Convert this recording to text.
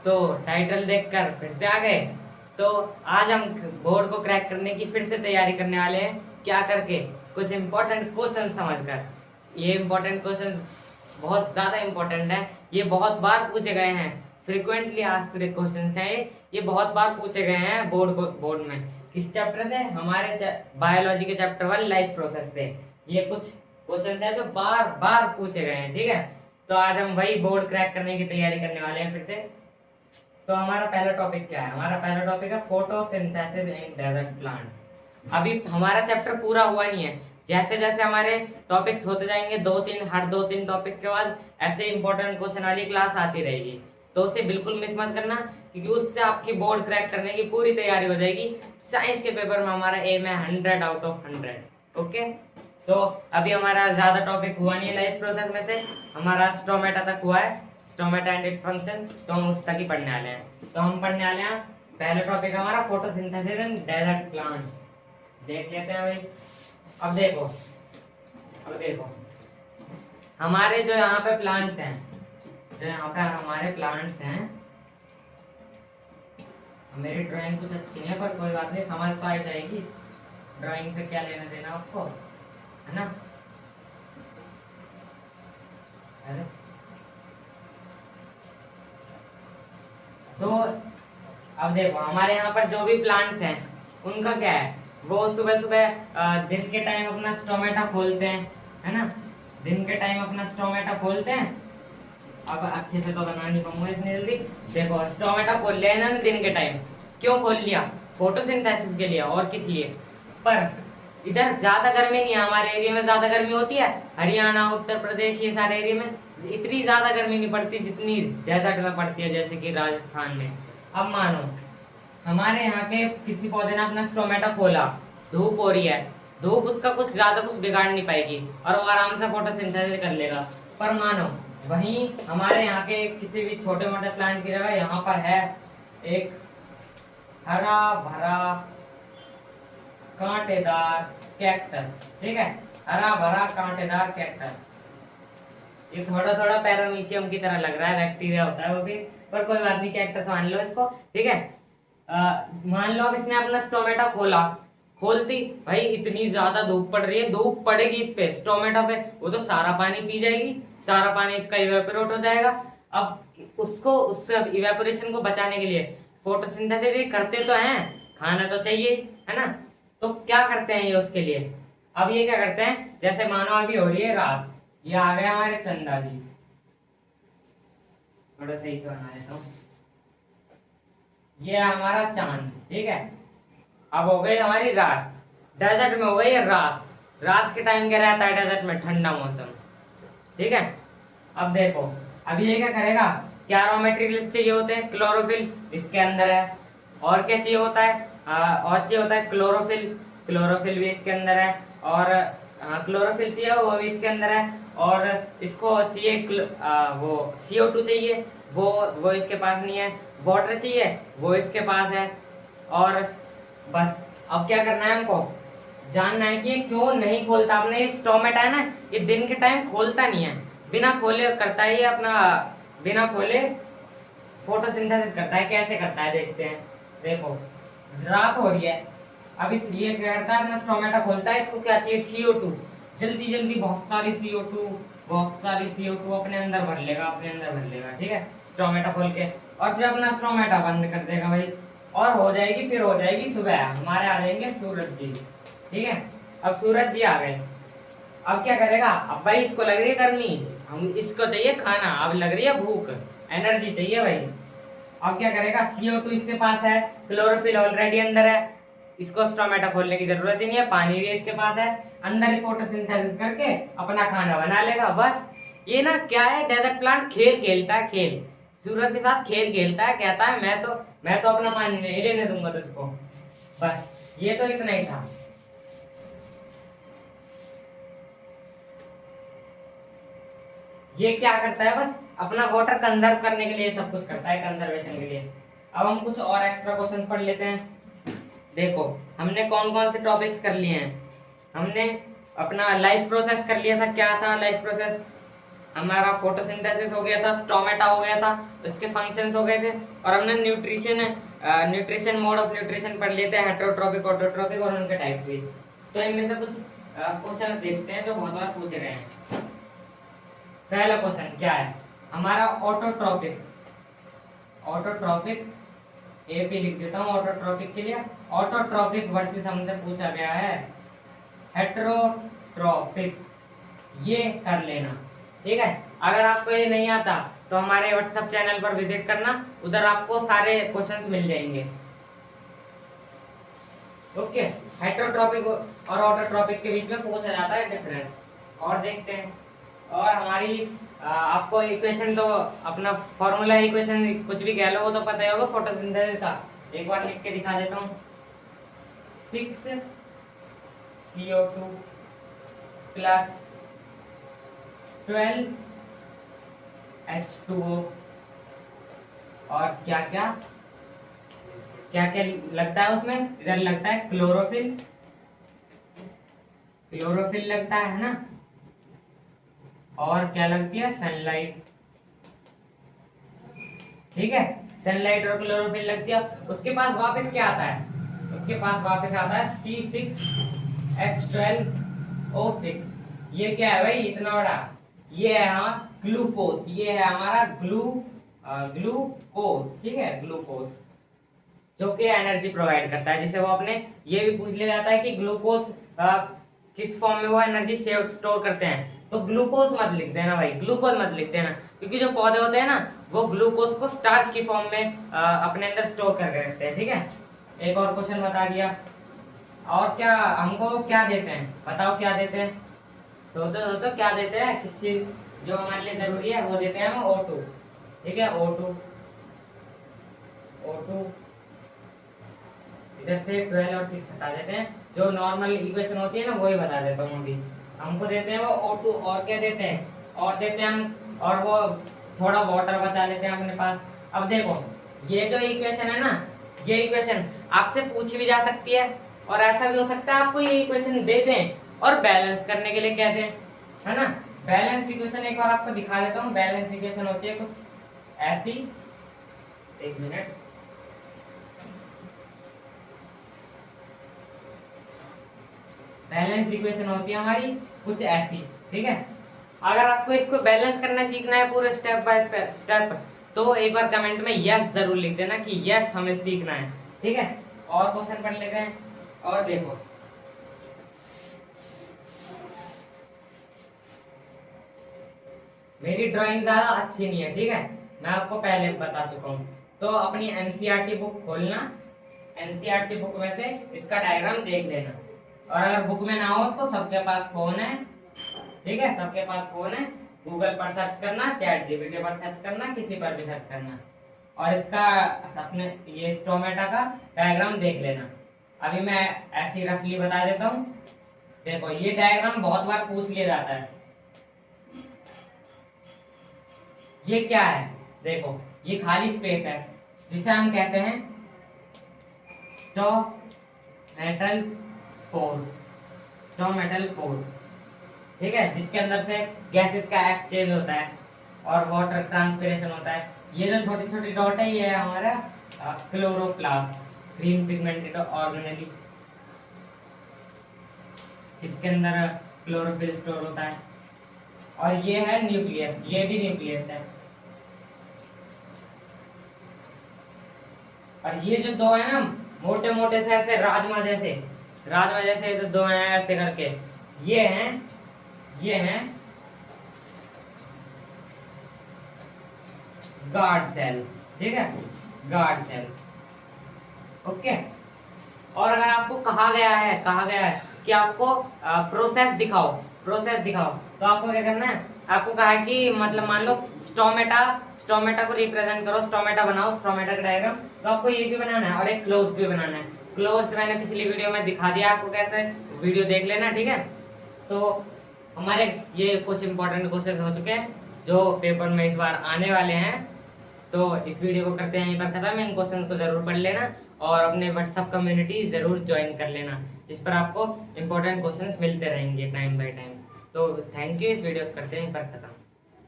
तो टाइटल देखकर फिर से आ गए। तो आज हम बोर्ड को क्रैक करने की फिर से तैयारी करने वाले हैं। क्या करके? कुछ इंपॉर्टेंट क्वेश्चन समझकर। ये इंपॉर्टेंट क्वेश्चन बहुत ज़्यादा इंपॉर्टेंट है। ये बहुत बार पूछे गए हैं, फ्रिक्वेंटली आस्क्ड क्वेश्चन हैं। ये बहुत बार पूछे गए हैं बोर्ड में। किस चैप्टर से? हमारे बायोलॉजी के चैप्टर 1 लाइफ प्रोसेस से। ये कुछ क्वेश्चन है जो बार बार पूछे गए हैं। ठीक है, तो आज हम वही बोर्ड क्रैक करने की तैयारी करने वाले हैं फिर से। तो हमारा पहला टॉपिक क्या है? हमारा पहला टॉपिक है फोटोसिंथेसिस इन डेजर्ट प्लांट्स। अभी हमारा चैप्टर पूरा हुआ नहीं है। जैसे जैसे हमारे टॉपिक्स होते जाएंगे, हर दो तीन टॉपिक के बाद ऐसे इंपॉर्टेंट क्वेश्चन वाली क्लास आती रहेगी। तो उसे बिल्कुल मिस मत करना, क्योंकि उससे आपकी बोर्ड क्रैक करने की पूरी तैयारी हो जाएगी। साइंस के पेपर में हमारा एम है 100 आउट ऑफ 100। ओके, तो अभी हमारा ज्यादा टॉपिक हुआ नहीं है लाइफ प्रोसेस में से। हमारा स्टोमेटा तक हुआ है, स्टोमेटा एंड इट्स फंक्शन, तो हम उस तक ही पढ़ने वाले हैं। तो हम पढ़ने वाले हैं, पहला टॉपिक हमारा फोटोसिंथेसिस इन डेजर्ट प्लांट। देख लेते हैं भाई। अब देखो हमारे जो यहाँ पे प्लांट्स हैं, जो यहाँ पे हमारे प्लांट्स हैं, मेरी ड्राइंग कुछ अच्छी नहीं है पर कोई बात नहीं, समझ तो आ जाएगी। ड्राइंग से क्या लेना देना आपको, है ना? अरे तो अब देखो हमारे यहाँ पर जो भी प्लांट्स हैं उनका क्या है, वो सुबह सुबह दिन के टाइम अपना स्टोमेटा खोलते हैं, है ना? दिन के टाइम अपना स्टोमेटा खोलते हैं। अब अच्छे से तो बना नहीं पाऊंगा इतनी जल्दी। देखो स्टोमेटा खोल लिया इन्होंने दिन के टाइम। क्यों खोल लिया? फोटोसिंथेसिस के लिए, और किस लिए? पर इधर ज्यादा गर्मी नहीं है, हमारे एरिया में ज्यादा गर्मी होती है। हरियाणा, उत्तर प्रदेश, ये सारे एरिया में इतनी ज्यादा गर्मी नहीं पड़ती जितनी डेजर्ट में पड़ती है, जैसे कि राजस्थान में। अब मानो हमारे यहाँ के किसी पौधे ने अपना स्टोमेटा खोला, धूप हो रही है, धूप उसका कुछ ज्यादा कुछ बिगाड़ नहीं पाएगी और वो आराम से फोटोसिंथेसिस कर लेगा। पर मानो वहीं हमारे यहाँ के किसी भी छोटे मोटे प्लांट की जगह यहाँ पर है एक हरा भरा कांटेदार कैक्टस। ठीक है, हरा भरा कांटेदार कैक्टस। ये थोड़ा थोड़ा पैरामीशियम की तरह लग रहा है, बैक्टीरिया होता है वो भी, पर कोई बात नहीं, कैक्टस मान लो इसको। ठीक है, मान लो अब इसने अपना स्टोमेटा खोला, खोलती भाई इतनी ज्यादा धूप पड़ रही है, धूप पड़ेगी इस पे स्टोमेटा पे, वो तो सारा पानी पी जाएगी, सारा पानी इसका इवेपोरेट हो जाएगा। अब उसको उससे इवेपोरेशन को बचाने के लिए फोटोसिंथेसिस करते तो हैं, खाना तो चाहिए, है ना? तो क्या करते हैं ये उसके लिए? अब ये क्या करते हैं, जैसे मानो अभी हो रही है रात, ये आ गए हमारे चंदा जी, थोड़ा सही से बना देता हूँ। ये है हमारा चांद। ठीक है, अब हो गई हमारी रात, डेजर्ट में हो गई है रात। रात के टाइम क्या रहता है डेजर्ट में? ठंडा मौसम। ठीक है, अब देखो अभी ये क्या करेगा, क्या रॉ मटेरियल चाहिए होते हैं? क्लोरोफिल इसके अंदर है। और क्या चाहिए होता है? और चाहिए होता है क्लोरोफिल, क्लोरोफिल भी इसके अंदर है। और क्लोरोफिल चाहिए, वो भी इसके अंदर है। और इसको चाहिए वो CO2 चाहिए, वो इसके पास नहीं है। वाटर चाहिए, वो इसके पास है। और बस अब क्या करना है हमको, जानना है कि ये क्यों नहीं खोलता। अपने ये स्टोमेटा है ना, ये दिन के टाइम खोलता नहीं है, बिना खोले करता है ये अपना, बिना खोले फोटोसिंथेसिस करता है। कैसे करता है देखते हैं। देखो रात हो रही है, अब इसलिए क्या करता है, अपना स्टोमेटा खोलता है। इसको क्या चाहिए? CO2, जल्दी जल्दी बहुत सारी CO2 अपने अंदर भर लेगा, अपने अंदर भर लेगा। ठीक है, स्टोमेटा खोल के, और फिर अपना स्टोमेटा बंद कर देगा भाई, और हो जाएगी, फिर हो जाएगी सुबह, हमारे आ जाएंगे सूरज जी। ठीक है, अब सूरज जी आ गए, अब क्या करेगा, अब भाई इसको लग रही है गर्मी, हम इसको चाहिए खाना, अब लग रही है भूख, एनर्जी चाहिए भाई। अब क्या करेगा, CO2 इसके पास है, क्लोरोफिल ऑलरेडी अंदर है, इसको स्टोमेटा खोलने की जरूरत ही नहीं है, पानी भी इसके पास है, अंदर ही फोटोसिंथेसिस करके अपना खाना बना लेगा। बस ये ना क्या है, डेजर्ट प्लांट खेल खेलता है, खेल सूरज के साथ खेल खेलता है, कहता है मैं तो अपना पानी नहीं लेने दूंगा तुझको। बस ये तो इतना ही था। ये क्या करता है, बस अपना वाटर कंजर्व करने के लिए सब कुछ करता है, कंजर्वेशन के लिए। अब हम कुछ और एक्स्ट्रा क्वेश्चन पढ़ लेते हैं। देखो हमने कौन कौन से टॉपिक्स कर लिए हैं। हमने अपना लाइफ प्रोसेस कर लिया था। क्या था लाइफ प्रोसेस? हमारा फोटोसिंथेसिस हो गया था, स्टोमेटा हो गया था, उसके फंक्शंस हो गए थे, और हमने न्यूट्रिशन मोड ऑफ न्यूट्रिशन पढ़ लिए थे, हेटरोट्रॉपिक, ऑटोट्रॉपिक और उनके टाइप्स भी। तो इनमें से कुछ क्वेश्चन देखते हैं जो बहुत बार पूछ रहे हैं। पहला क्वेश्चन क्या है हमारा, ऑटोट्रॉपिक एपी लिख देता हूँ ऑटोट्रॉपिक के लिए। ऑटोट्रॉपिक वर्सेस हमसे पूछा गया है हेटरोट्रॉपिक, ये कर लेना, ठीक है। अगर आपको ये नहीं आता तो हमारे व्हाट्सएप चैनल पर विजिट करना, उधर आपको सारे क्वेश्चंस मिल जाएंगे। ओके, हेटरोट्रॉपिक और ऑटोट्रॉपिक के बीच में पूछा जाता है डिफरेंस। और देखते हैं, और हमारी आपको इक्वेशन तो अपना फॉर्मूला इक्वेशन कुछ भी कह लो वो तो पता ही होगा फोटोसिंथेसिस का। एक बार लिख के दिखा देता हूँ, 6CO2 प्लस 12H2O, और क्या क्या लगता है उसमें, इधर लगता है क्लोरोफिल लगता है ना, और क्या लगती है, सनलाइट, ठीक है। सनलाइट और क्लोरोफिल लगती है। उसके पास वापस क्या आता है, उसके पास वापस आता है C6H12O6। ये क्या है भाई इतना बड़ा, ये है हमारा ग्लूकोज, ये है हमारा ग्लूकोज, ठीक है, ग्लूकोज जो कि एनर्जी प्रोवाइड करता है, जिसे वो अपने, ये भी पूछ लिया जाता है कि ग्लूकोज किस फॉर्म में वो एनर्जी स्टोर करते हैं। तो ग्लूकोज मत लिख देना भाई, ग्लूकोज मत लिख देना, क्योंकि जो पौधे होते हैं ना वो ग्लूकोज को स्टार्च की फॉर्म में अपने अंदर स्टोर करके रखते हैं, ठीक है। एक और क्वेश्चन बता दिया। और क्या हमको क्या देते हैं, बताओ क्या देते हैं, सोचो क्या देते हैं, किस चीज जो हमारे लिए जरूरी है वो देते हैं हम O2, ठीक है। O2 इधर से 12 और 6 हटा देते हैं, जो नॉर्मल इक्वेशन होती है ना वही बता देता हूँ अभी। हमको देते हैं वो O2, और क्या देते हैं, और देते हैं हम, और वो थोड़ा वाटर बचा लेते हैं अपने पास। अब देखो ये जो इक्वेशन है ना, ये इक्वेशन आपसे पूछी भी जा सकती है, और ऐसा भी हो सकता है आपको ये इक्वेशन दे दें और बैलेंस करने के लिए कह दें, है ना। बैलेंस्ड इक्वेशन एक बार आपको दिखा देता हूँ। बैलेंस्ड इक्वेशन होती है कुछ ऐसी, एक मिनट, बैलेंस्ड इक्वेशन होती है हमारी कुछ ऐसी, ठीक है। अगर आपको इसको बैलेंस करना सीखना है पूरे स्टेप बाय स्टेप, तो एक बार कमेंट में यस जरूर लिख देना कि यस हमें सीखना है, ठीक है। और क्वेश्चन पढ़ लेते हैं। और देखो मेरी ड्राइंग ज्यादा अच्छी नहीं है, ठीक है, मैं आपको पहले बता चुका हूँ। तो अपनी एनसीईआरटी बुक खोलना, एनसीईआरटी बुक में से इसका डायग्राम देख लेना, और अगर बुक में ना हो तो सबके पास फोन है, ठीक है, सबके पास फोन है, गूगल पर सर्च करना, चैट जीपीटी पर सर्च करना, किसी पर भी सर्च करना, और इसका अपने ये स्टोमेटा का डायग्राम देख लेना। अभी मैं ऐसी रफली बता देता हूँ। देखो ये डायग्राम बहुत बार पूछ लिया जाता है। ये क्या है, देखो ये खाली स्पेस है जिसे हम कहते हैं स्टोमेटल पोर, ठीक है, जिसके अंदर से गैसेस का एक्सचेंज होता है और वाटर ट्रांसपिरेशन होता है। ये जो छोटी छोटी डॉट है ये है हमारा क्लोरोप्लास्ट, ग्रीन पिगमेंटेड ऑर्गेनेली, जिसके अंदर क्लोरोफिल स्टोर होता है। और ये है न्यूक्लियस, ये भी न्यूक्लियस है। और ये जो दो है ना मोटे मोटे से ऐसे राजमा जैसे ये जो दो हैं ऐसे करके, ये हैं गार्ड सेल्स, ठीक है, गार्ड सेल्स, ओके। और अगर आपको कहा गया है कि आपको प्रोसेस दिखाओ, तो आपको क्या करना है, आपको कहा है कि मतलब मान लो स्टोमेटा को रिप्रेजेंट करो, स्टोमेटा बनाओ, स्टोमेटा का डायग्राम, तो आपको ये भी बनाना है और एक क्लोज भी बनाना है। क्लोज्ड मैंने पिछली वीडियो में दिखा दिया आपको कैसे, वीडियो देख लेना, ठीक है। तो हमारे ये कुछ इंपॉर्टेंट क्वेश्चन हो चुके हैं जो पेपर में इस बार आने वाले हैं। तो इस वीडियो को करते हैं यहीं पर खत्म। इन क्वेश्चन को जरूर पढ़ लेना और अपने व्हाट्सएप कम्युनिटी जरूर ज्वाइन कर लेना, जिस पर आपको इंपॉर्टेंट क्वेश्चंस मिलते रहेंगे टाइम बाय टाइम। तो थैंक यू, इस वीडियो को करते हैं यहीं पर खत्म।